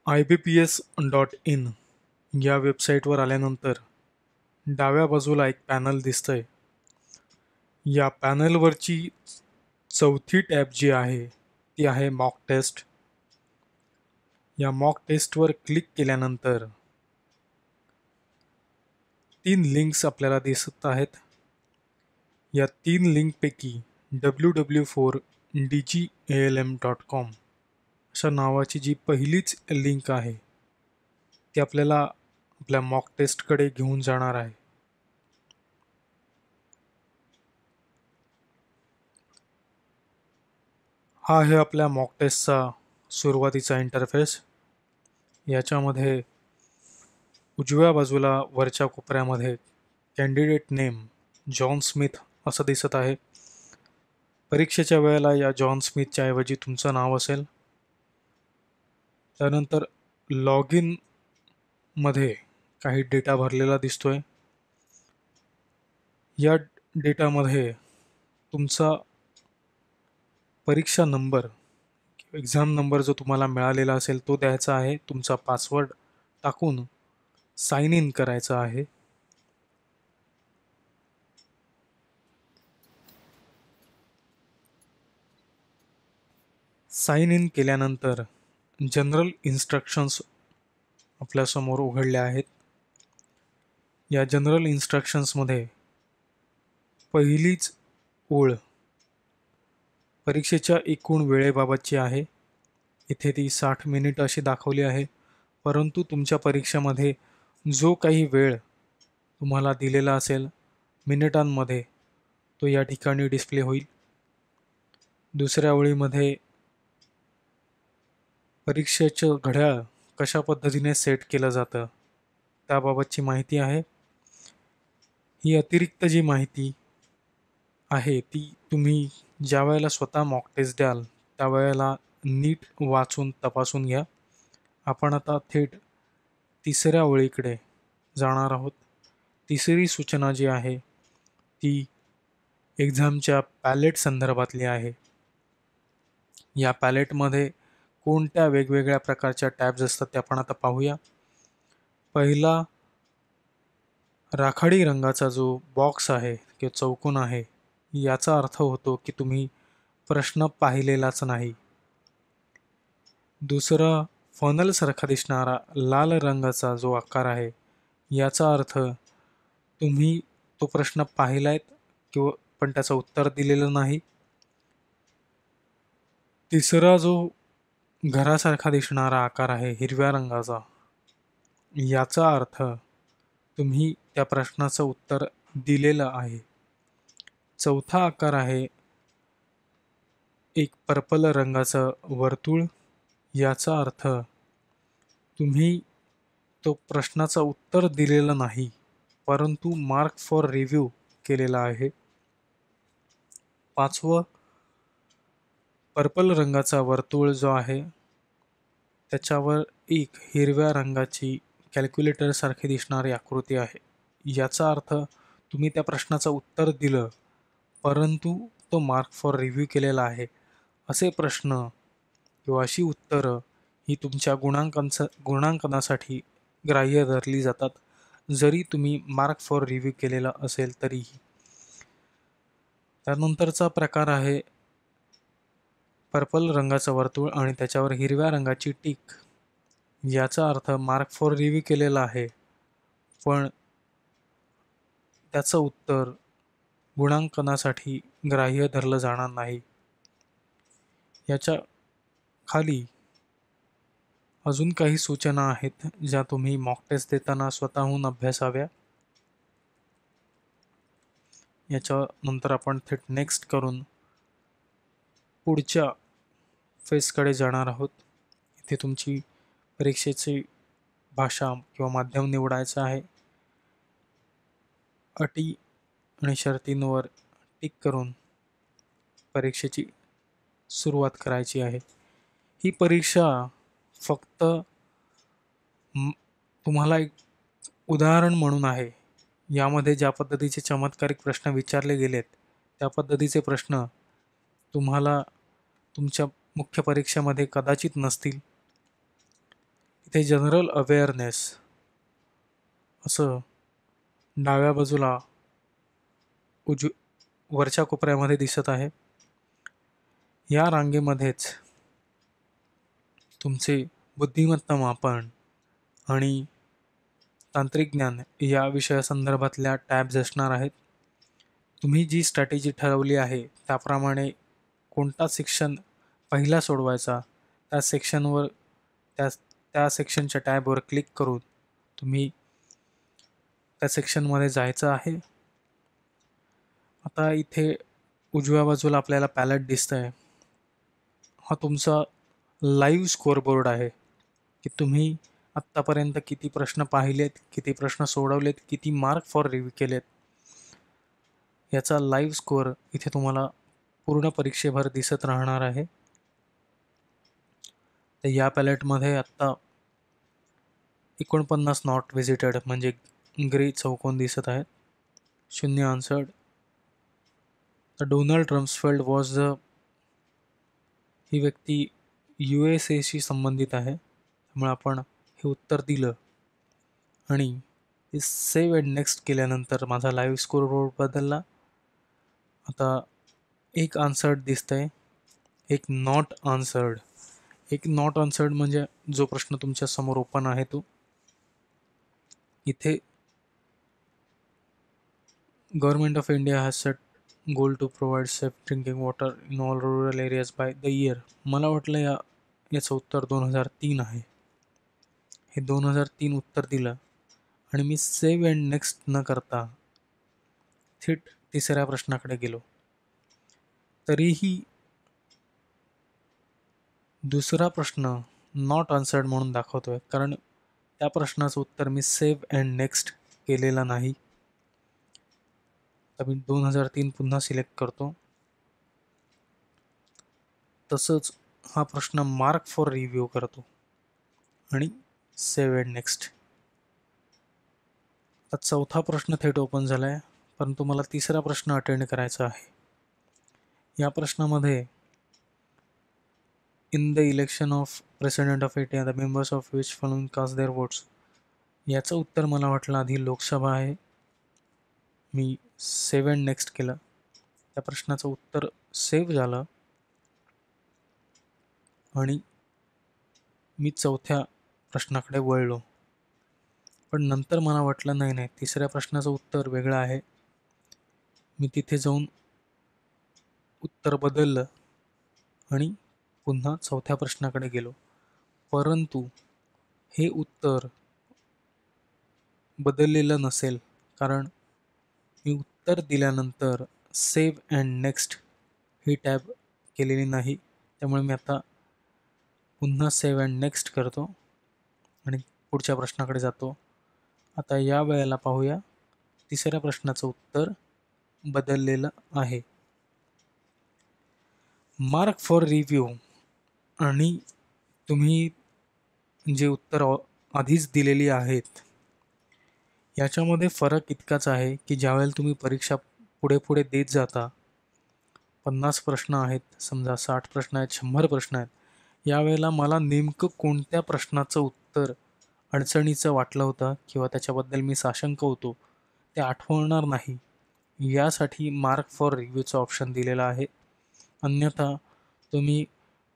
IBPS.in या वेबसाईटवर आल्यानंतर डाव्या बाजूला एक पॅनल दिसतंय. या पॅनलवरची चौथी टॅब जी आहे ती आहे मॉक टेस्ट. या मॉक टेस्टवर क्लिक केल्यानंतर 3 लिंक्स आपल्याला दिसत आहेत. या 3 लिंकपैकी www4dgalm.com अशा नावाची जी पहिलीच लिंक आहे ती आपल्याला आपल्या मॉक टेस्टकडे घेऊन जाणार आहे. हा आहे आपल्या मॉक टेस्टचा सुरुवातीचा इंटरफेस. याच्यामध्ये उजव्या बाजूला वरच्या कोपऱ्यामध्ये कॅन्डिडेट नेम जॉन स्मिथ असं दिसत आहे. परीक्षेच्या वेळेला या जॉन स्मिथच्या ऐवजी तुमचं नाव असेल. त्यानंतर लॉग इन मध्ये काही डेटा भरलेला दिसतोय. या डेटामध्ये तुमचा परीक्षा नंबर, एक्झाम नंबर जो तुम्हाला मिळालेला असेल तो द्यायचा आहे. तुमचा पासवर्ड टाकून साइन इन करायचं आहे. साइन इन केल्यानंतर जनरल इन्स्ट्रक्शन्स आपल्यासमोर उघडल्या आहेत. या जनरल इन्स्ट्रक्शन्समध्ये पहिलीच ओळ परीक्षेच्या एकूण वेळेबाबतची आहे. इथे ती 60 मिनिट अशी दाखवली आहे, परंतु तुमच्या परीक्षेमध्ये जो काही वेळ तुम्हाला दिलेला असेल मिनिटांमध्ये तो या ठिकाणी डिस्प्ले होईल. दुसऱ्या ओळीमध्ये परीक्षेचं घड्याळ कशा पद्धतीने सेट केलं जातं त्याबाबतची माहिती आहे. ही अतिरिक्त जी माहिती आहे ती तुम्ही ज्या वेळेला स्वतः मॉक टेस्ट द्याल त्यावेळेला नीट वाचून तपासून घ्या. आपण आता थेट तिसऱ्या ओळीकडे जाणार आहोत. तिसरी सूचना जी आहे ती एक्झामच्या पॅलेट संदर्भातली आहे. या पॅलेटमध्ये कोणत्या वेगवेगळ्या प्रकारच्या टॅब्स असतात ते आपण आता पाहूया. पहिला राखाडी रंगाचा जो बॉक्स आहे किंवा चौकोन आहे याचा अर्थ होतो की तुम्ही प्रश्न पाहिलेलाच नाही. दुसरा फनलसारखा दिसणारा लाल रंगाचा जो आकार आहे याचा अर्थ तुम्ही तो प्रश्न पाहिलायत किंवा पण त्याचं उत्तर दिलेलं नाही. तिसरा जो घरासारखा दिसणारा आकार आहे हिरव्या रंगाचा, याचा अर्थ तुम्ही त्या प्रश्नाचं उत्तर दिलेलं आहे. चौथा आकार आहे एक पर्पल रंगाचं वर्तुळ, याचा अर्थ तुम्ही तो प्रश्नाचं उत्तर दिलेलं नाही परंतु मार्क फॉर रिव्ह्यू केलेला आहे. पाचवं पर्पल रंगाचा वर्तुळ जो आहे त्याच्यावर एक हिरव्या रंगाची कॅल्क्युलेटर सारखी दिसणारी आकृती आहे. याचा अर्थ तुम्ही त्या प्रश्नाचं उत्तर दिलं परंतु तो मार्क फॉर रिव्ह्यू केलेला आहे. असे प्रश्न किंवा अशी उत्तरं ही तुमच्या गुणांकनासाठी ग्राह्य धरली जातात जरी तुम्ही मार्क फॉर रिव्ह्यू केलेला असेल तरीही. त्यानंतरचा प्रकार आहे पर्पल रंगाचं वर्तुळ आणि त्याच्यावर हिरव्या रंगाची टिक. याचा अर्थ मार्क फॉर रिव्ह्यू केलेला आहे पण त्याचं उत्तर गुणांकनासाठी ग्राह्य धरलं जाणार नाही. याच्या खाली अजून काही सूचना आहेत ज्या तुम्ही मॉक टेस्ट देताना स्वतःहून अभ्यासाव्या. याच्यानंतर आपण थेट नेक्स्ट करून पुढच्या फेजकडे जाणार आहोत. इथे तुमची परीक्षेची भाषा किंवा माध्यम निवडायचं आहे. अटी आणि शर्तींवर टिक करून परीक्षेची सुरुवात करायची आहे. ही परीक्षा फक्त तुम्हाला एक उदाहरण म्हणून आहे. यामध्ये ज्या पद्धतीचे चमत्कारिक प्रश्न विचारले गेलेत त्या पद्धतीचे प्रश्न तुम्हाला तुमच्या मुख्य परीक्षेमध्ये कदाचित नसतील. इथे जनरल अवेअरनेस असं डाव्या बाजूला वरच्या कोपऱ्यामध्ये दिसत आहे. या रांगेमध्येच तुमचे बुद्धिमत्ता मापन आणि तांत्रिक ज्ञान या विषयासंदर्भातल्या टॅब्स असणार आहेत. तुम्ही जी स्ट्रॅटेजी ठरवली आहे त्याप्रमाणे कोणता सेक्शन पहिला सोडवायचा त्या सेक्शनवर त्या सेक्शनच्या टॅबवर क्लिक करून तुम्ही त्या सेक्शनमध्ये जायचं आहे. आता इथे उजव्या बाजूला आपल्याला पॅलेट दिसतंय. हा तुमचा लाईव्ह स्कोअरबोर्ड आहे की तुम्ही आत्तापर्यंत किती प्रश्न पाहिलेत, किती प्रश्न सोडवलेत, किती मार्क फॉर रिव्ह्यू केलेत याचा लाईव्ह स्कोअर इथे तुम्हाला पूर्ण परीक्षेभर दिसत राहणार आहे. तर या पॅलेटमध्ये आत्ता 49 नॉट व्हिजिटेड म्हणजे ग्रे चौकोन दिसत आहेत. 0 आन्सर्ड. तर डोनाल्ड रम्सफेल्ड वॉज ही व्यक्ती USA संबंधित आहे, त्यामुळे आपण हे उत्तर दिलं आणि सेव्ह अँड नेक्स्ट केल्यानंतर माझा लाईव्ह स्कोअर बोर्ड बदलला. आता एक आन्सर्ड दिसतंय, एक नॉट आन्सर्ड. एक नॉट आन्सर्ड म्हणजे जो प्रश्न तुमच्या समोर ओपन आहे तो. इथे government of India has set goal to provide safe drinking water in all rural areas by the year. मला वाटलं याचं उत्तर 2003 आहे. हे 2003 उत्तर दिलं आणि मी सेव्ह अँड नेक्स्ट न करता थेट तिसऱ्या प्रश्नाकडे गेलो. तरीही दुसरा प्रश्न नॉट आन्सर्ड म्हणून दाखवतोय, कारण त्या प्रश्नाचं उत्तर मी सेव्ह अँड नेक्स्ट केलेलं नाही. तर मी 2003 पुन्हा सिलेक्ट करतो. तसंच हा प्रश्न मार्क फॉर रिव्ह्यू करतो आणि सेव्ह अँड नेक्स्ट. आता चौथा प्रश्न थेट ओपन झाला आहे, परंतु मला तिसरा प्रश्न अटेंड करायचा आहे. या प्रश्नामध्ये in the election of president of India the members of which following cast their votes. याचं उत्तर मला वाटलं आधी लोकसभा आहे. मी सेव्ह अँड नेक्स्ट केलं. त्या प्रश्नाचं उत्तर सेव्ह झालं आणि मी चौथ्या प्रश्नाकडे वळलो. पण नंतर मला वाटलं नाही, तिसऱ्या प्रश्नाचं उत्तर वेगळं आहे. मी तिथे जाऊन उत्तर बदललं आणि पुन्हा चौथ्या प्रश्नाकडे गेलो. परंतु हे उत्तर बदललेलं नसेल, कारण मी उत्तर दिल्यानंतर save and next he tab केलेली नाही. त्यामुळे मी आता पुन्हा सेव्ह अँड नेक्स्ट करतो आणि पुढच्या प्रश्नाकडे जातो. आता या वेळेला पाहूया तिसऱ्या प्रश्नाचं उत्तर बदललेलं आहे. मार्क फॉर रिव्ह्यू आणि तुम्ही जे उत्तर आधीच दिलेली आहेत याच्यामध्ये फरक इतकाच आहे की ज्यावेळेला तुम्ही परीक्षा पुढे देत जाता, 50 प्रश्न आहेत, समजा 60 प्रश्न आहेत, 100 प्रश्न आहेत, यावेळेला मला नेमकं कोणत्या प्रश्नाचं उत्तर अडचणीचं वाटलं होतं किंवा त्याच्याबद्दल मी साशंक होतो ते आठवणार नाही, यासाठी मार्क फॉर रिव्ह्यूचा ऑप्शन दिलेला आहे. अन्यथा तुम्ही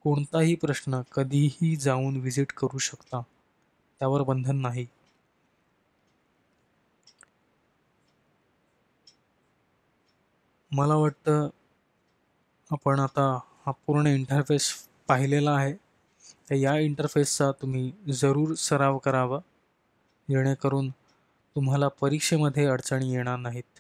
कोणताही प्रश्न कधीही जाऊन व्हिजिट करू शकता, त्यावर बंधन नाही. मला वाटतं आपण आता हा पूर्ण इंटरफेस पाहिलेला आहे. तर या इंटरफेसचा तुम्ही जरूर सराव करावा, जेणेकरून तुम्हाला परीक्षेमध्ये अडचणी येणार नाहीत.